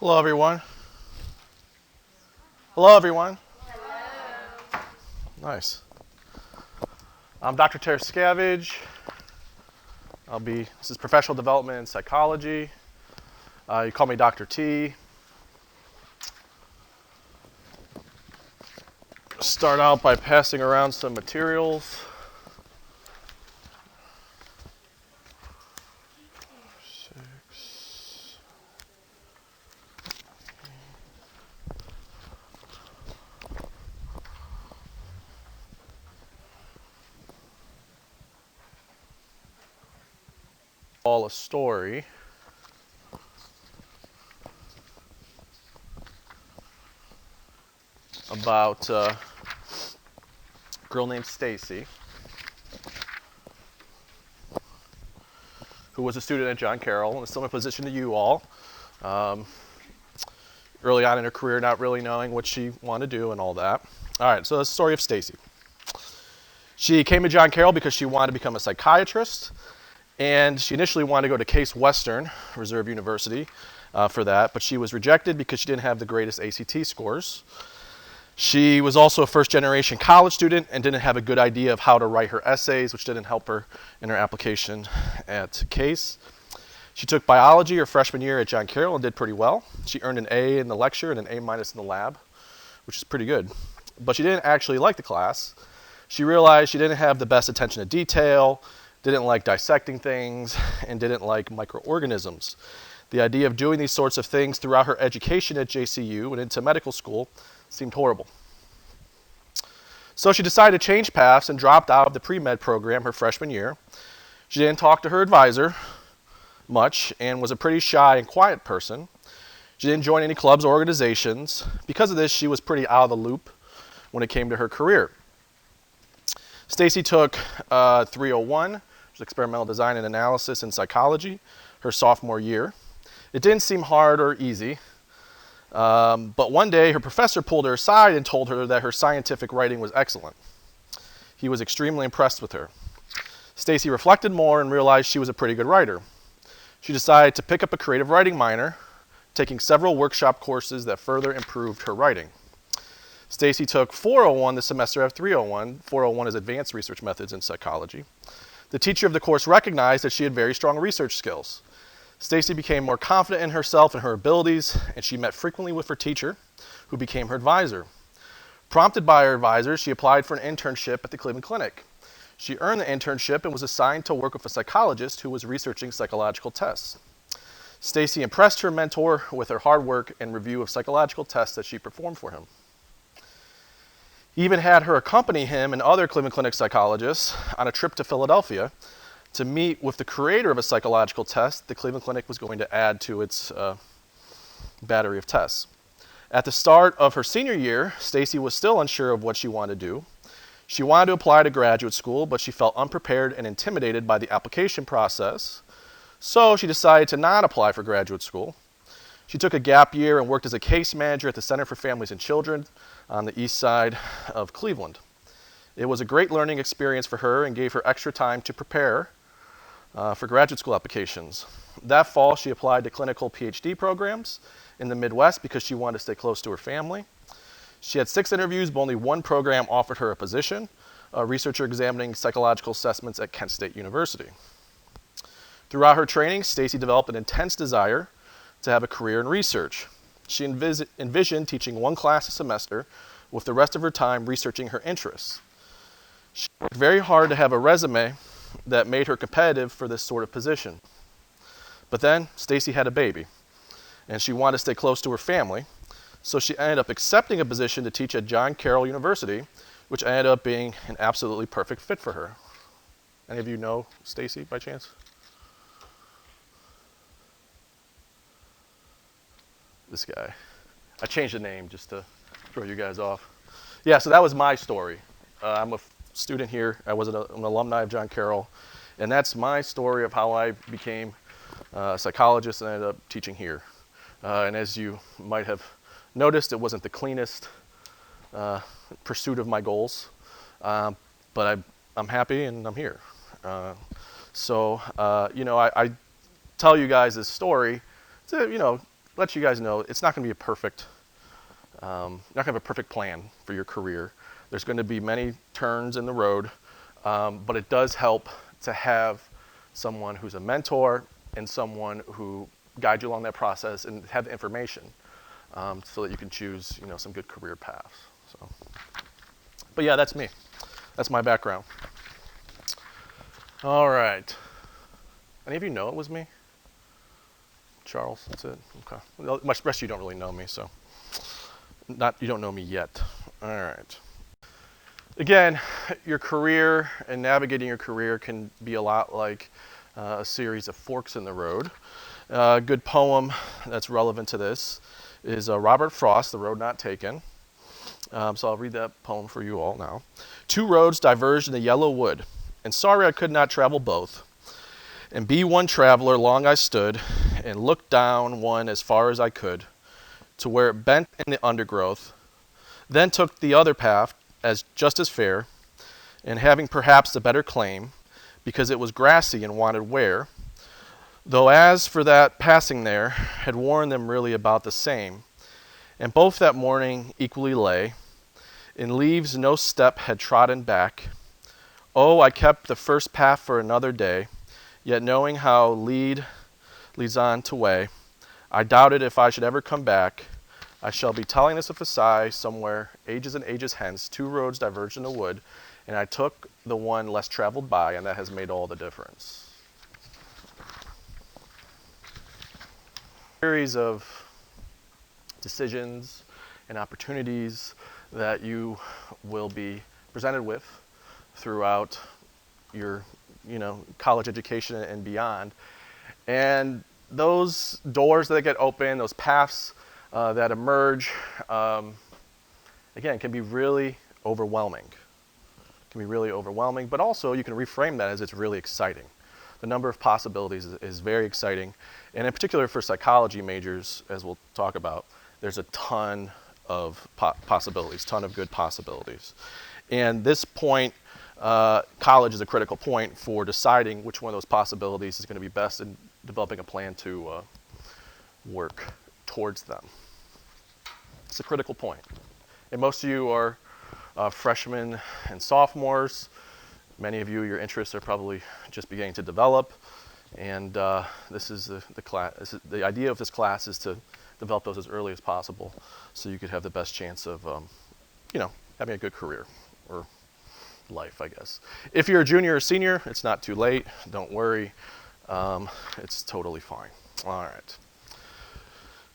Hello, everyone. Hello, everyone. Nice. I'm Dr. Terry Scavage. This is professional development in psychology. You call me Dr. T. Start out by passing around some materials. All a story about a girl named Stacy, who was a student at John Carroll in a similar position to you all. Early on in her career, not really knowing what she wanted to do and all that. All right, so the story of Stacy. She came to John Carroll because she wanted to become a psychiatrist, and she initially wanted to go to Case Western Reserve University for that, but she was rejected because she didn't have the greatest ACT scores. She was also a first-generation college student and didn't have a good idea of how to write her essays, which didn't help her in her application at Case. She took biology her freshman year at John Carroll and did pretty well. She earned an A in the lecture and an A- in the lab, which is pretty good. But she didn't actually like the class. She realized she didn't have the best attention to detail, didn't like dissecting things, and didn't like microorganisms. The idea of doing these sorts of things throughout her education at JCU and into medical school seemed horrible. So she decided to change paths and dropped out of the pre-med program her freshman year. She didn't talk to her advisor much and was a pretty shy and quiet person. She didn't join any clubs or organizations. Because of this, she was pretty out of the loop when it came to her career. Stacy took 301, which is experimental design and analysis in psychology, her sophomore year. It didn't seem hard or easy, but one day her professor pulled her aside and told her that her scientific writing was excellent. He was extremely impressed with her. Stacy reflected more and realized she was a pretty good writer. She decided to pick up a creative writing minor, taking several workshop courses that further improved her writing. Stacy took 401 the semester of 301. 401 is Advanced Research Methods in Psychology. The teacher of the course recognized that she had very strong research skills. Stacy became more confident in herself and her abilities, and she met frequently with her teacher, who became her advisor. Prompted by her advisor, she applied for an internship at the Cleveland Clinic. She earned the internship and was assigned to work with a psychologist who was researching psychological tests. Stacy impressed her mentor with her hard work and review of psychological tests that she performed for him. He even had her accompany him and other Cleveland Clinic psychologists on a trip to Philadelphia to meet with the creator of a psychological test the Cleveland Clinic was going to add to its battery of tests. At the start of her senior year, Stacy was still unsure of what she wanted to do. She wanted to apply to graduate school, but she felt unprepared and intimidated by the application process, so she decided to not apply for graduate school. She took a gap year and worked as a case manager at the Center for Families and Children on the east side of Cleveland. It was a great learning experience for her and gave her extra time to prepare for graduate school applications. That fall, she applied to clinical PhD programs in the Midwest because she wanted to stay close to her family. She had 6 interviews, but only one program offered her a position, a researcher examining psychological assessments at Kent State University. Throughout her training, Stacy developed an intense desire to have a career in research. She envisioned teaching one class a semester, with the rest of her time researching her interests. She worked very hard to have a resume that made her competitive for this sort of position. But then Stacy had a baby, and she wanted to stay close to her family, so she ended up accepting a position to teach at John Carroll University, which ended up being an absolutely perfect fit for her. Any of you know Stacy by chance? This guy. I changed the name just to throw you guys off. Yeah, so that was my story. I'm a student here. I was an alumni of John Carroll, and that's my story of how I became a psychologist and ended up teaching here. And as you might have noticed, it wasn't the cleanest pursuit of my goals, but I'm happy and I'm here. I tell you guys this story to, let you guys know it's not going to be a perfect, not going to have a perfect plan for your career. There's going to be many turns in the road, but it does help to have someone who's a mentor and someone who guides you along that process and have the information so that you can choose, some good career paths. So, but yeah, that's me. That's my background. All right. Any of you know it was me? Charles, that's it? Okay. Well, the rest of you don't really know me, so you don't know me yet. All right. Again, your career and navigating your career can be a lot like a series of forks in the road. A good poem that's relevant to this is Robert Frost, The Road Not Taken. So I'll read that poem for you all now. Two roads diverged in the yellow wood, and sorry I could not travel both. And be one traveler long I stood, and looked down one as far as I could, to where it bent in the undergrowth, then took the other path as just as fair, and having perhaps the better claim, because it was grassy and wanted wear, though as for that passing there, had worn them really about the same, and both that morning equally lay, in leaves no step had trodden back. Oh, I kept the first path for another day, yet knowing how leads on to way, I doubted if I should ever come back. I shall be telling this with a sigh somewhere, ages and ages hence, two roads diverged in the wood, and I took the one less traveled by, and that has made all the difference. Series of decisions and opportunities that you will be presented with throughout your college education and beyond. And those doors that get open, those paths that emerge, again, can be really overwhelming. But also you can reframe that as it's really exciting. The number of possibilities is very exciting. And in particular for psychology majors, as we'll talk about, there's a ton of possibilities, ton of good possibilities. And this point, college is a critical point for deciding which one of those possibilities is going to be best in developing a plan to work towards them. It's a critical point. And most of you are freshmen and sophomores. Many of you, your interests are probably just beginning to develop. And this is the class. The idea of this class is to develop those as early as possible so you could have the best chance of having a good career or life, I guess. If you're a junior or senior, it's not too late. Don't worry. It's totally fine. All right.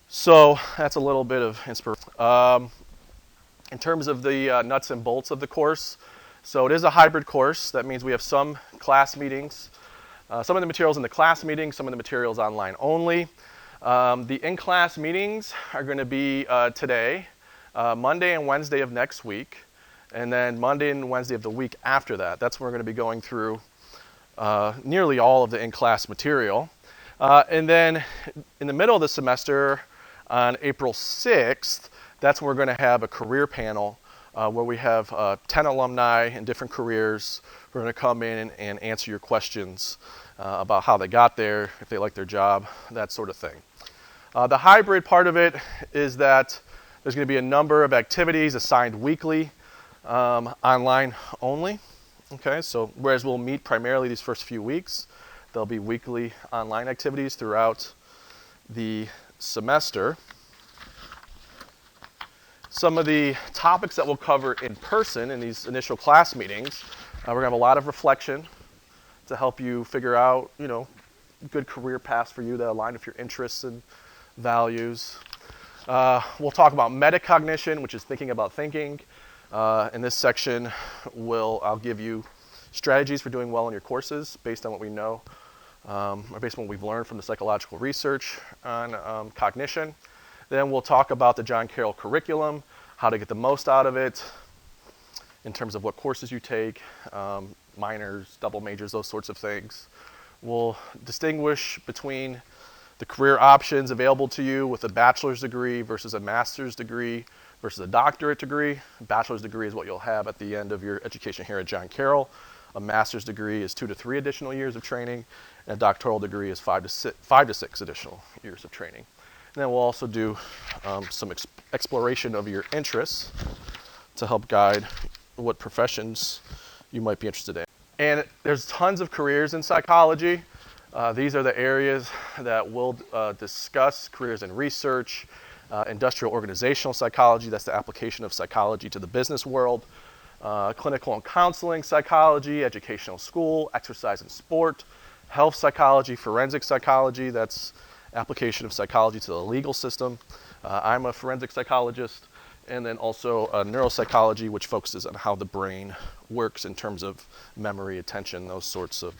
So that's a little bit of inspiration. In terms of the nuts and bolts of the course, so it is a hybrid course. That means we have some class meetings, some of the materials in the class meetings, some of the materials online only. The in-class meetings are going to be today, Monday and Wednesday of next week, and then Monday and Wednesday of the week after that. That's when we're going to be going through nearly all of the in-class material. And then in the middle of the semester, on April 6th, that's when we're going to have a career panel where we have 10 alumni in different careers who are going to come in and answer your questions about how they got there, if they like their job, that sort of thing. The hybrid part of it is that there's going to be a number of activities assigned weekly, online only. Okay, so whereas we'll meet primarily these first few weeks, there'll be weekly online activities throughout the semester. Some of the topics that we'll cover in person in these initial class meetings, we're going to have a lot of reflection to help you figure out, good career paths for you that align with your interests and values. We'll talk about metacognition, which is thinking about thinking. In this section, I'll give you strategies for doing well in your courses based on what we know, or based on what we've learned from the psychological research on cognition. Then we'll talk about the John Carroll curriculum, how to get the most out of it in terms of what courses you take, minors, double majors, those sorts of things. We'll distinguish between the career options available to you with a bachelor's degree versus a master's degree versus a doctorate degree. A bachelor's degree is what you'll have at the end of your education here at John Carroll. A master's degree is 2 to 3 additional years of training, and a doctoral degree is 5 to 6 additional years of training. then we'll also do some exploration of your interests to help guide what professions you might be interested in. And there's tons of careers in psychology. These are the areas that we'll discuss: careers in research, industrial organizational psychology, that's the application of psychology to the business world, clinical and counseling psychology, educational school, exercise and sport, health psychology, forensic psychology, that's application of psychology to the legal system. I'm a forensic psychologist. And then also neuropsychology, which focuses on how the brain works in terms of memory, attention, those sorts of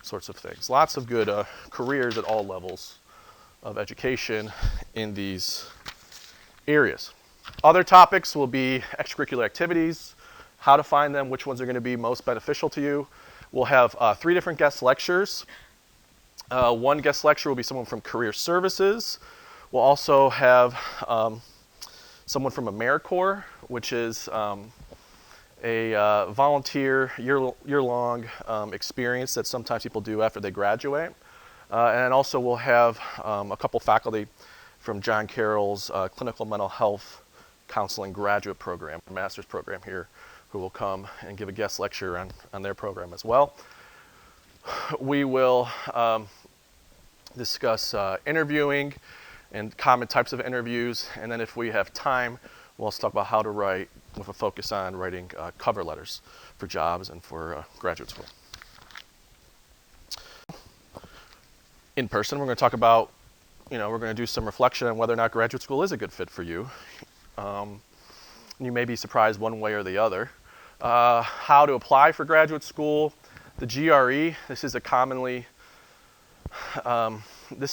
things. Lots of good careers at all levels of education in these areas. Other topics will be extracurricular activities, how to find them, which ones are going to be most beneficial to you. We'll have 3 different guest lectures. One guest lecture will be someone from Career Services. We'll also have someone from AmeriCorps, which is a volunteer year-long experience that sometimes people do after they graduate. And also we'll have a couple faculty from John Carroll's Clinical Mental Health Counseling Graduate Program, Master's Program here, who will come and give a guest lecture on their program as well. We will discuss interviewing and common types of interviews, and then if we have time, we'll also talk about how to write with a focus on writing cover letters for jobs and for graduate school. In person, we're going to talk about, we're going to do some reflection on whether or not graduate school is a good fit for you. You may be surprised one way or the other. How to apply for graduate school. The GRE, this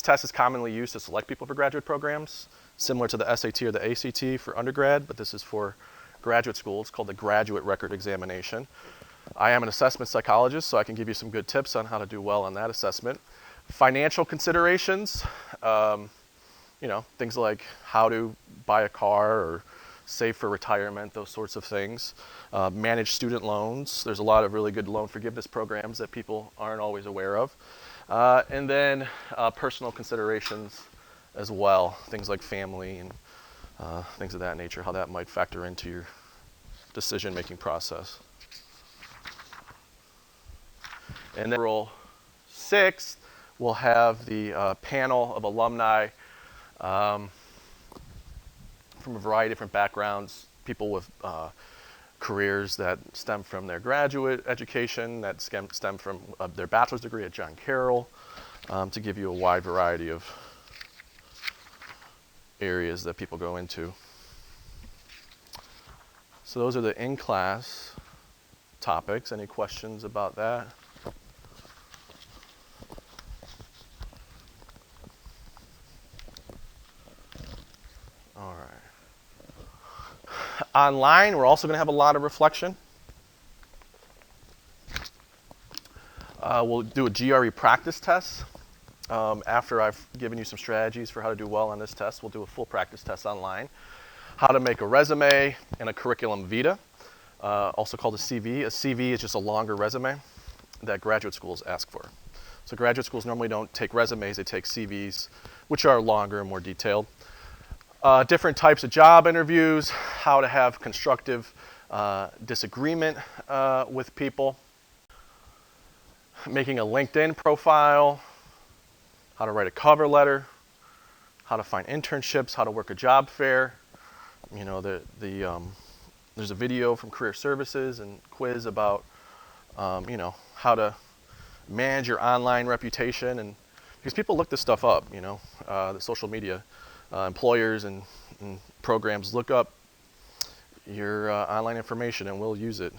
test is commonly used to select people for graduate programs, similar to the SAT or the ACT for undergrad, but this is for graduate school. It's called the Graduate Record Examination. I am an assessment psychologist, so I can give you some good tips on how to do well on that assessment. Financial considerations, things like how to buy a car or save for retirement, those sorts of things. Manage student loans. There's a lot of really good loan forgiveness programs that people aren't always aware of. And then personal considerations as well, things like family and things of that nature, how that might factor into your decision-making process. And then April 6th, we'll have the panel of alumni from a variety of different backgrounds, people with careers that stem from their graduate education, that stem from their bachelor's degree at John Carroll, to give you a wide variety of areas that people go into. So those are the in-class topics. Any questions about that? All right. Online, we're also going to have a lot of reflection. We'll do a GRE practice test. After I've given you some strategies for how to do well on this test, we'll do a full practice test online. How to make a resume and a curriculum vitae, also called a CV. A CV is just a longer resume that graduate schools ask for. So graduate schools normally don't take resumes, they take CVs, which are longer and more detailed. Different types of job interviews, how to have constructive disagreement with people, making a LinkedIn profile, how to write a cover letter, how to find internships, how to work a job fair. There's a video from Career Services and quiz about how to manage your online reputation, and because people look this stuff up, the social media. Employers and programs look up your online information and will use it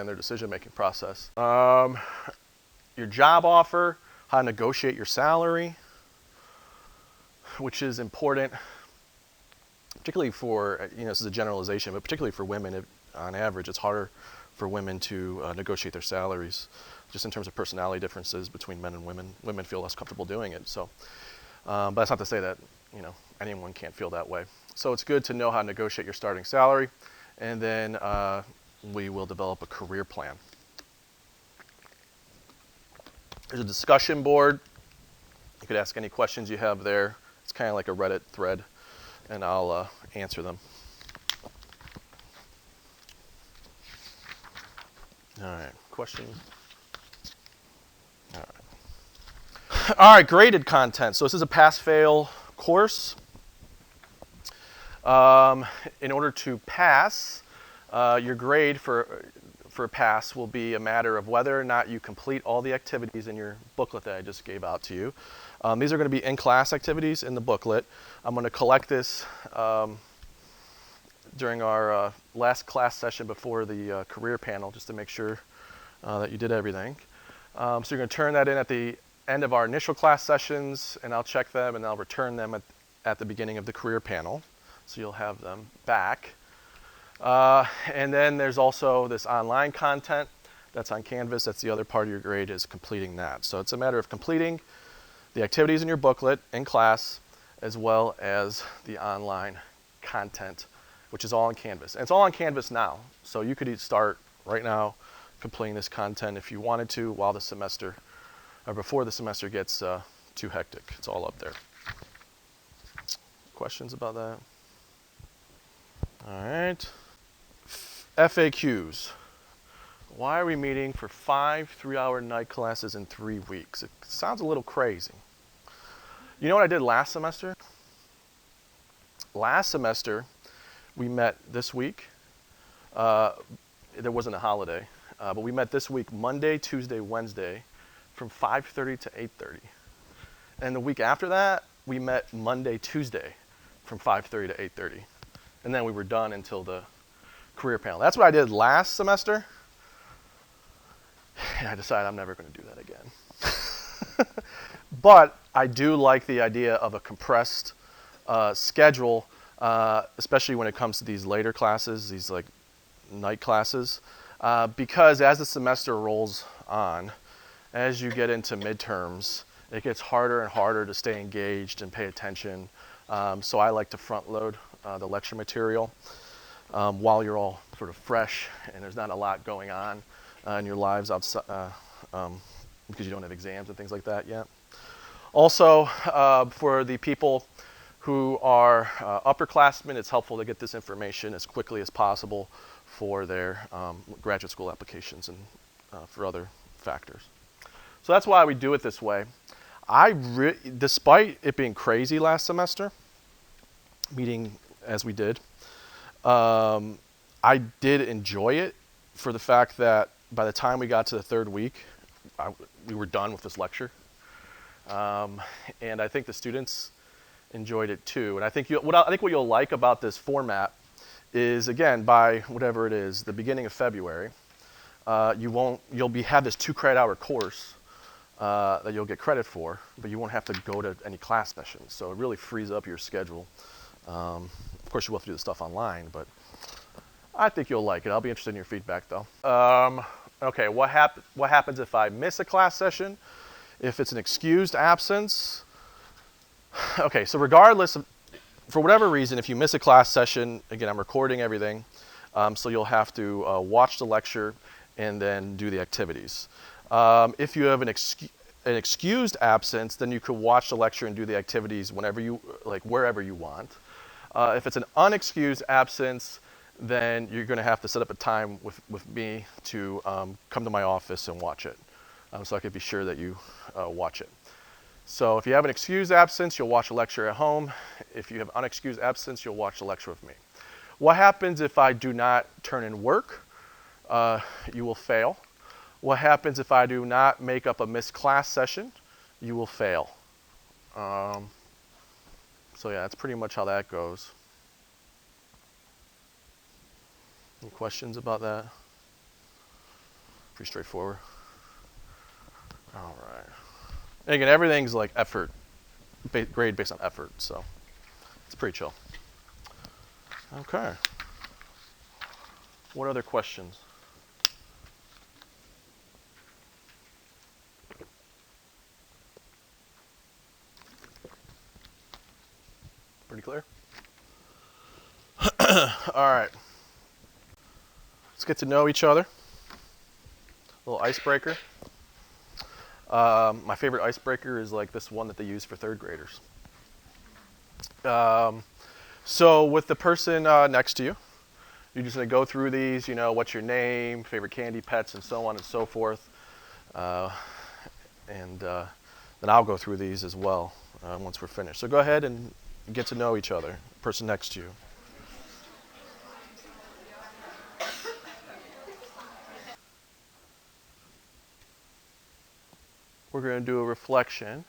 in their decision-making process. Your job offer, how to negotiate your salary, which is important, particularly for, this is a generalization, but particularly for women. On average, it's harder for women to negotiate their salaries, just in terms of personality differences between men and women. Women feel less comfortable doing it. So, but that's not to say that anyone can't feel that way. So it's good to know how to negotiate your starting salary, and then we will develop a career plan. There's a discussion board. You could ask any questions you have there. It's It's kind of like a Reddit thread, and I'll answer them. All right, question. All right. All right, graded content. So this is a pass-fail course. In order to pass, your grade for a pass will be a matter of whether or not you complete all the activities in your booklet that I just gave out to you. These are going to be in-class activities in the booklet. I'm going to collect this during our last class session before the career panel, just to make sure that you did everything. So you're going to turn that in at the end of our initial class sessions, and I'll check them and I'll return them at the beginning of the career panel. So you'll have them back. And then there's also this online content that's on Canvas. That's the other part of your grade, is completing that. So it's a matter of completing the activities in your booklet in class, as well as the online content, which is all on Canvas. And it's all on Canvas now. So you could start right now completing this content if you wanted to while the semester, or before the semester gets too hectic. It's all up there. Questions about that? All right. FAQs. Why are we meeting for 5 3-hour night classes in 3 weeks? It sounds a little crazy. You know what I did last semester? Last semester, we met this week. There wasn't a holiday, but we met this week Monday, Tuesday, Wednesday from 5:30 to 8:30. And the week after that, we met Monday, Tuesday from 5:30 to 8:30. And then we were done until the career panel. That's what I did last semester. And I decided I'm never going to do that again. But I do like the idea of a compressed schedule, especially when it comes to these later classes, these like night classes, because as the semester rolls on, as you get into midterms, it gets harder and harder to stay engaged and pay attention. So I like to front load the lecture material while you're all sort of fresh and there's not a lot going on in your lives outside, because you don't have exams and things like that yet. Also, for the people who are upperclassmen, it's helpful to get this information as quickly as possible for their graduate school applications and for other factors. So that's why we do it this way. Despite it being crazy last semester, meeting as we did, I did enjoy it for the fact that by the time we got to the third week, we were done with this lecture. And I think the students enjoyed it too. And I think what you'll like about this format is, again, by whatever it is, the beginning of February, you'll have this 2 credit hour course that you'll get credit for, but you won't have to go to any class sessions. So it really frees up your schedule. Of course, you will have to do the stuff online, but I think you'll like it. I'll be interested in your feedback, though. Okay, what happens if I miss a class session? If it's an excused absence? Okay, so regardless of, for whatever reason, if you miss a class session, again, I'm recording everything, so you'll have to watch the lecture and then do the activities. If you have an excused absence, then you could watch the lecture and do the activities whenever wherever you want. If it's an unexcused absence, then you're going to have to set up a time with me to come to my office and watch it, so I can be sure that you watch it. So if you have an excused absence, you'll watch a lecture at home. If you have unexcused absence, you'll watch the lecture with me. What happens if I do not turn in work? You will fail. What happens if I do not make up a missed class session? You will fail. So yeah, that's pretty much how that goes. Any questions about that? Pretty straightforward. All right. And again, everything's like effort, grade based on effort, so it's pretty chill. Okay. What other questions? Pretty clear? All right. Let's get to know each other. A little icebreaker. My favorite icebreaker is like this one that they use for third graders. So with the person next to you, you're just going to go through these, what's your name, favorite candy, pets, and so on and so forth. And then I'll go through these as well once we're finished. So go ahead and get to know each other, person next to you. We're going to do a reflection.